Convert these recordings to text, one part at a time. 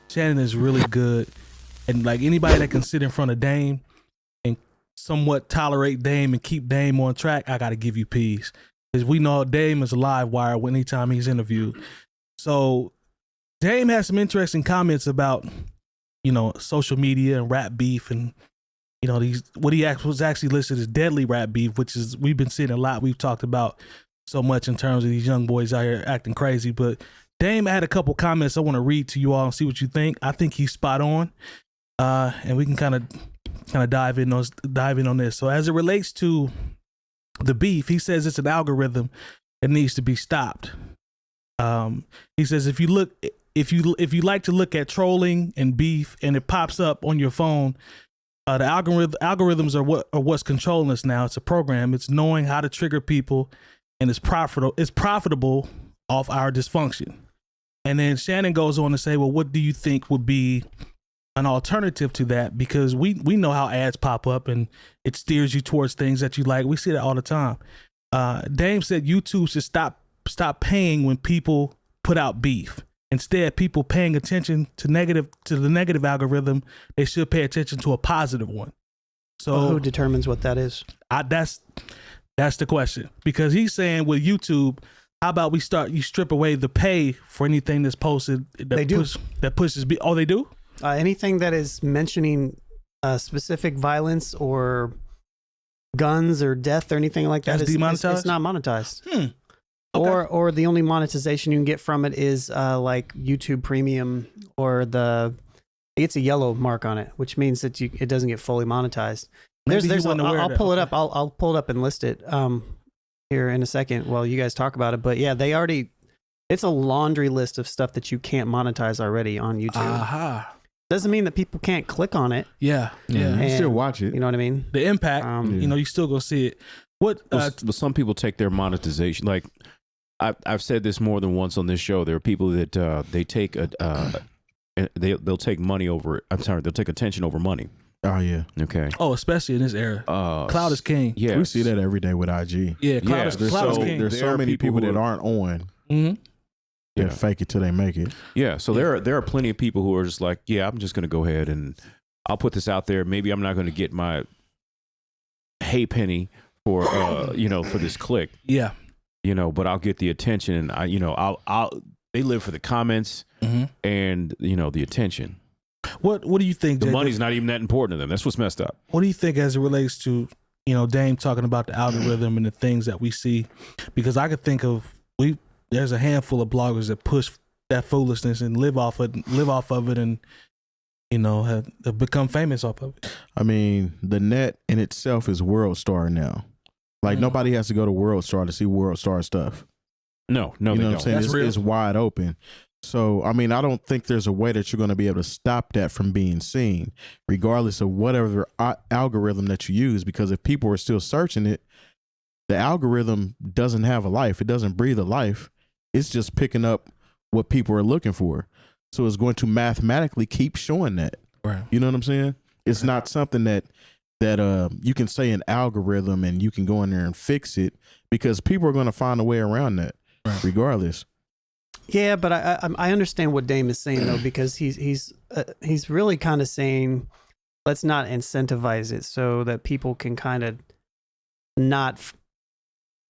Shannon is really good, and like anybody that can sit in front of Dame and somewhat tolerate Dame and keep Dame on track, I got to give you peace, because we know Dame is a live wire anytime he's interviewed. So Dame has some interesting comments about, you know, social media and rap beef, and you know, what he was actually listed as deadly rap beef, which is, we've been seeing a lot. We've talked about so much in terms of these young boys out here acting crazy. But Dame had a couple comments I want to read to you all and see what you think. I think he's spot on, and we can kind of dive in on this. So as it relates to the beef, he says it's an algorithm that needs to be stopped. He says if you like to look at trolling and beef and it pops up on your phone, the algorithms are what's controlling us now. It's a program. It's knowing how to trigger people, and it's profitable off our dysfunction. And then Shannon goes on to say, well, what do you think would be an alternative to that? Because we know how ads pop up and it steers you towards things that you like. We see that all the time. Dame said YouTube should stop paying when people put out beef. Instead, people paying attention to the negative algorithm, they should pay attention to a positive one. So who determines what that is? That's the question. Because he's saying with YouTube, how about you strip away the pay for anything that's posted that pushes beef. Oh, they do? Anything that is mentioning specific violence or guns or death or anything like that is demonetized? It's not monetized. Okay. Or the only monetization you can get from it is like YouTube Premium, or it's a yellow mark on it, which means that it doesn't get fully monetized. I'll pull it up. I'll pull it up and list it here in a second while you guys talk about it. But yeah, it's a laundry list of stuff that you can't monetize already on YouTube. Aha. Doesn't mean that people can't click on it. Yeah. You still watch it. You know what I mean? The impact, you know, you still go see it. But some people take their monetization, like I've said this more than once on this show. There are people that they take they'll take money over. I'm sorry, they'll take attention over money. Oh yeah. Okay. Oh, especially in this era. Cloud is king. Yeah, we see that every day with IG. Yeah, Cloud is king. There's so many people that aren't on. Mm-hmm. Yeah, fake it till they make it. Yeah, so there are plenty of people who are just like, yeah, I'm just going to go ahead and I'll put this out there. Maybe I'm not going to get my hay penny for for this click. Yeah. But I'll get the attention, and I'll they live for the comments and the attention. What do you think? The money's not even that important to them. That's what's messed up. What do you think as it relates to Dame talking about the algorithm and the things that we see? Because I could think of there's a handful of bloggers that push that foolishness and live off of it, and have become famous off of it. I mean, the net in itself is World Star now. Like nobody has to go to World Star to see World Star stuff. No, you know they what don't. I'm saying? It's wide open. So, I mean, I don't think there's a way that you're going to be able to stop that from being seen, regardless of whatever algorithm that you use. Because if people are still searching it, the algorithm doesn't have a life. It doesn't breathe a life. It's just picking up what people are looking for. So it's going to mathematically keep showing that. Right. You know what I'm saying? It's not something that you can say an algorithm and you can go in there and fix it, because people are going to find a way around that regardless. Yeah, but I understand what Dame is saying though, because he's really kind of saying let's not incentivize it so that people can kind of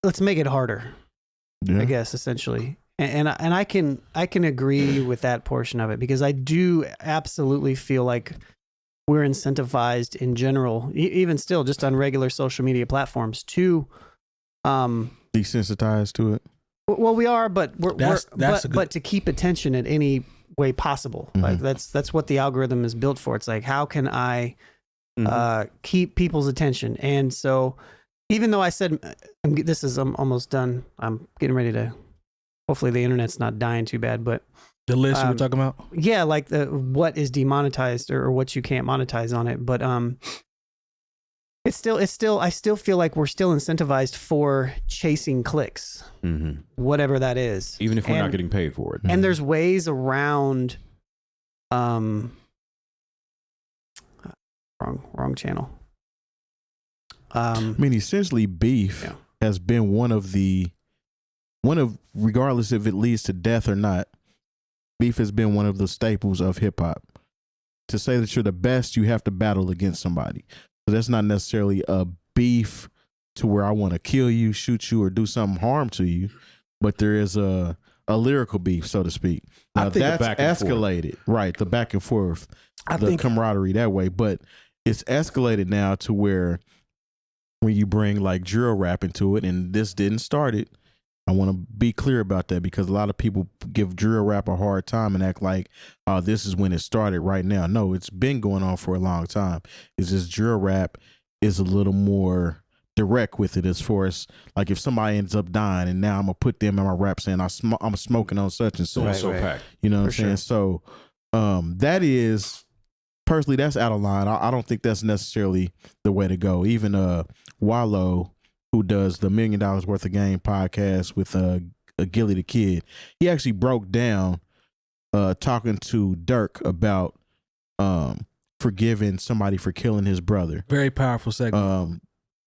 let's make it harder. Yeah. I guess essentially, and I can agree with that portion of it, because I do absolutely feel like we're incentivized in general, even still just on regular social media platforms, to desensitized to it. Well, we are, but but to keep attention in any way possible. Like that's what the algorithm is built for. It's like, how can I keep people's attention? And so, even though I said I'm almost done, I'm getting ready to. Hopefully, the internet's not dying too bad. But the list you were talking about, yeah, like what is demonetized or what you can't monetize on it. But it's still I still feel like we're still incentivized for chasing clicks, whatever that is, even if we're not getting paid for it. And there's ways around wrong channel. I mean, essentially beef has been one of regardless if it leads to death or not, beef has been one of the staples of hip hop. To say that you're the best, you have to battle against somebody. So that's not necessarily a beef to where I want to kill you, shoot you, or do something harm to you, but there is a lyrical beef, so to speak. Now, that's escalated, right? The back and forth, the camaraderie that way, but it's escalated now to where when you bring like drill rap into it, and this didn't start it. I want to be clear about that because a lot of people give drill rap a hard time and act like, oh, this is when it started right now. No, it's been going on for a long time. It's just drill rap is a little more direct with it as far as like if somebody ends up dying and now I'm going to put them in my rap saying I'm smoking on such and such. Right. You know what I'm saying? So that is, personally, that's out of line. I don't think that's necessarily the way to go. Even Wallow, who does the $1 Million Worth of Game podcast with Gilly the Kid, he actually broke down talking to Dirk about forgiving somebody for killing his brother. Very powerful segment.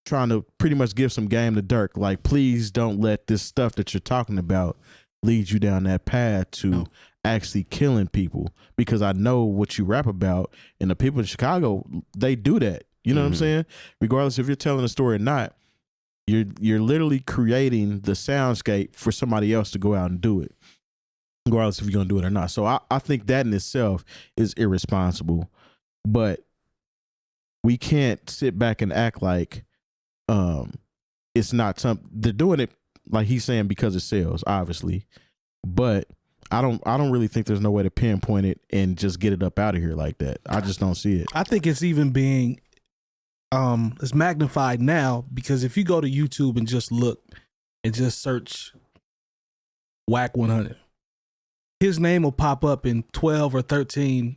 Trying to pretty much give some game to Dirk, like, please don't let this stuff that you're talking about lead you down that path to actually killing people, because I know what you rap about, and the people in Chicago, they do that. You know what I'm saying? Regardless if you're telling a story or not, you're literally creating the soundscape for somebody else to go out and do it, regardless if you're gonna do it or not. So I think that in itself is irresponsible, but we can't sit back and act like it's not something. They're doing it, like he's saying, because it sells, obviously, but I don't really think there's no way to pinpoint it and just get it up out of here like that. I just don't see it. I think it's even being it's magnified now, because if you go to YouTube and just look and just search Whack 100, his name will pop up in 12 or 13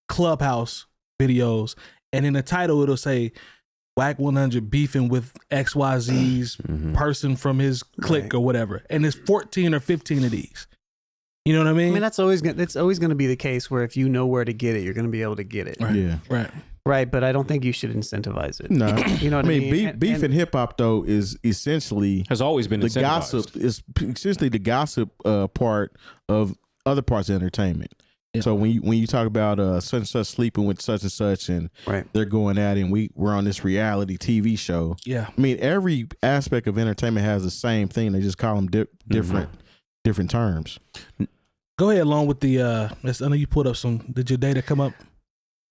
Clubhouse videos, and in the title it'll say Whack 100 beefing with XYZ's person from his clique or whatever, and there's 14 or 15 of these. You know what I mean? I mean, that's always going to be the case where if you know where to get it, you're going to be able to get it. Right. Yeah. Right, but I don't think you should incentivize it. No, you know what I mean. Beef in hip hop though is essentially has always been the gossip. Is essentially the gossip part of other parts of entertainment. Yeah. So when you talk about such and such sleeping with such and such, and they're going at it, and we're on this reality TV show. Yeah, I mean, every aspect of entertainment has the same thing. They just call them different terms. Go ahead, along with the. I know you put up some. Did your data come up?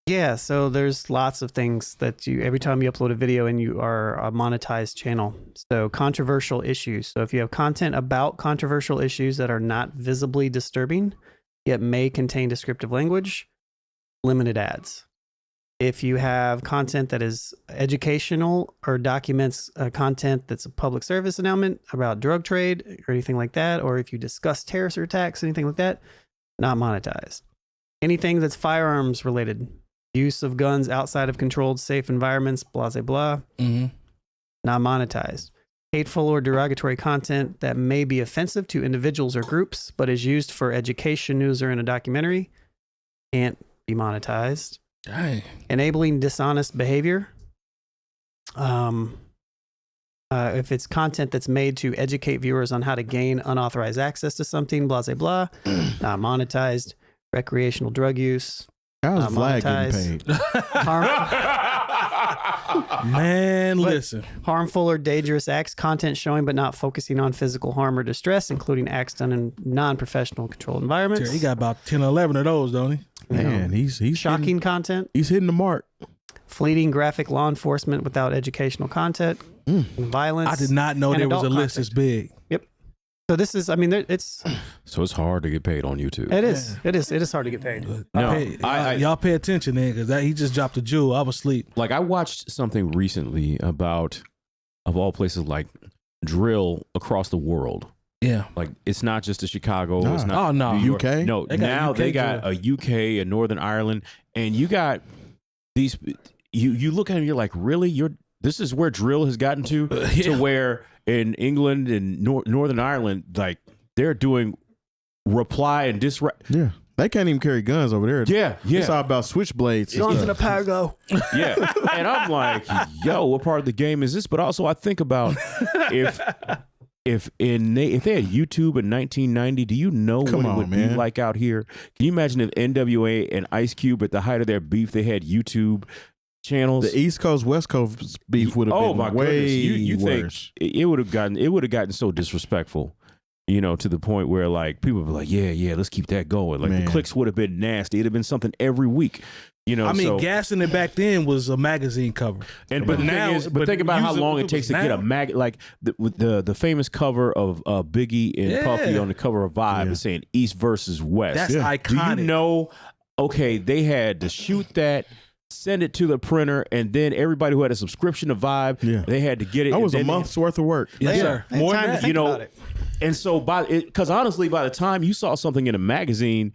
Yeah, so there's lots of things that every time you upload a video and you are a monetized channel. So controversial issues. So if you have content about controversial issues that are not visibly disturbing, yet may contain descriptive language, limited ads. If you have content that is educational or documents content that's a public service announcement about drug trade or anything like that, or if you discuss terrorist attacks, anything like that, not monetized. Anything that's firearms related, use of guns outside of controlled safe environments, blah, blah, blah, not monetized. Hateful or derogatory content that may be offensive to individuals or groups, but is used for education, news, or in a documentary, can't be monetized. Dang. Enabling dishonest behavior. If it's content that's made to educate viewers on how to gain unauthorized access to something, blah, blah, blah, not monetized. Recreational drug use. How's Vlad getting paid? Man, listen. Harmful or dangerous acts, content showing but not focusing on physical harm or distress, including acts done in non-professional controlled environments. He got about 10 or 11 of those, don't he? Man, he's shocking content. He's hitting the mark. Fleeting graphic law enforcement without educational content. Violence. I did not know there was a list this big. Yep. So this is, I mean, it's... So it's hard to get paid on YouTube. It is. Yeah. It is hard to get paid. Y'all pay attention then, because he just dropped a jewel. I was asleep. Like, I watched something recently about, of all places, like drill across the world. Yeah. Like, it's not just a Chicago. Nah. It's not the UK. No, now they got a UK, a Northern Ireland, and you got these. You look at them, you're like, really? This is where drill has gotten to where in England and Northern Ireland, like, they're doing reply and disrupt. Yeah. They can't even carry guns over there. Yeah. It's all about switchblades. Guns in a Pago. Yeah. And I'm like, yo, what part of the game is this? But also I think about if they had YouTube in 1990, do you know what it would be like out here? Can you imagine if NWA and Ice Cube at the height of their beef, they had YouTube channels? The East Coast West Coast beef would have been way you worse. Think it would have gotten so disrespectful, you know, to the point where like people would be like, yeah, let's keep that going. Like the clicks would have been nasty. It'd have been something every week. You know, I mean, gassing it back then was a magazine cover, but now, think about how long it takes to get a like the famous cover of Biggie and Puffy on the cover of Vibe is saying East versus West. That's iconic. Do you know? Okay, they had to shoot that, send it to the printer, and then everybody who had a subscription to Vibe, they had to get it. That was a month's worth of work. Yes, sir. More than that, you know. And so because honestly, by the time you saw something in a magazine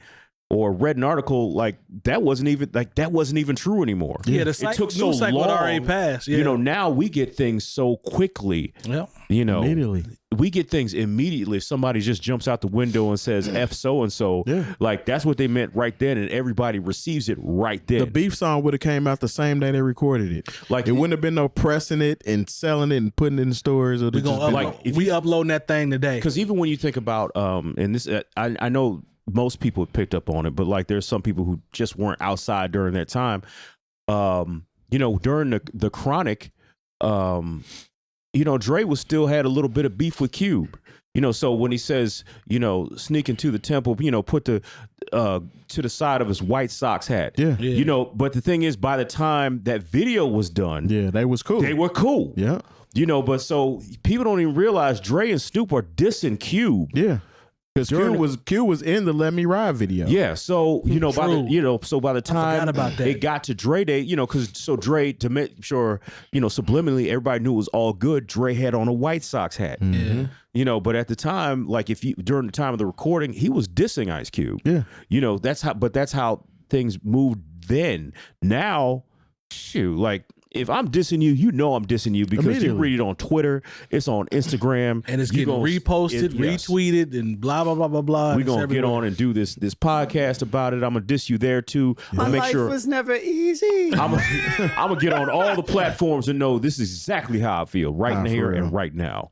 or read an article, like that wasn't even true anymore. Yeah, it took so long. Already passed. Yeah. You know, now we get things so quickly. Yeah. You know, immediately. We get things immediately. If somebody just jumps out the window and says F so and so, like that's what they meant right then, and everybody receives it right then. The beef song would have came out the same day they recorded it. Like it wouldn't have been no pressing it and selling it and putting it in stores. We uploading that thing today. Because even when you think about and this, I know most people have picked up on it, but like there's some people who just weren't outside during that time. You know, during the Chronic, you know, Dre still had a little bit of beef with Cube. You know, so when he says, you know, sneak into the temple, you know, put to the side of his White Sox hat. Yeah. You know, but the thing is, by the time that video was done, they was cool. They were cool. Yeah. You know, but so people don't even realize Dre and Snoop are dissing Cube. Yeah. Because Q was in the Let Me Ride video. Yeah, so you know, by the time it got to Dre Day, you know, Dre, to make sure, you know, subliminally everybody knew it was all good, Dre had on a White Sox hat. Mm-hmm. You know, but at the time, like during the time of the recording, he was dissing Ice Cube. Yeah. You know, that's how things moved then. Now, shoot, like if I'm dissing you, you know I'm dissing you because you read it on Twitter, it's on Instagram, and it's getting reposted, retweeted, and blah blah blah blah blah. We're gonna get on and do this podcast about it. I'm gonna diss you there too. My life was never easy. I'm gonna get on all the platforms and know this is exactly how I feel right here and right now.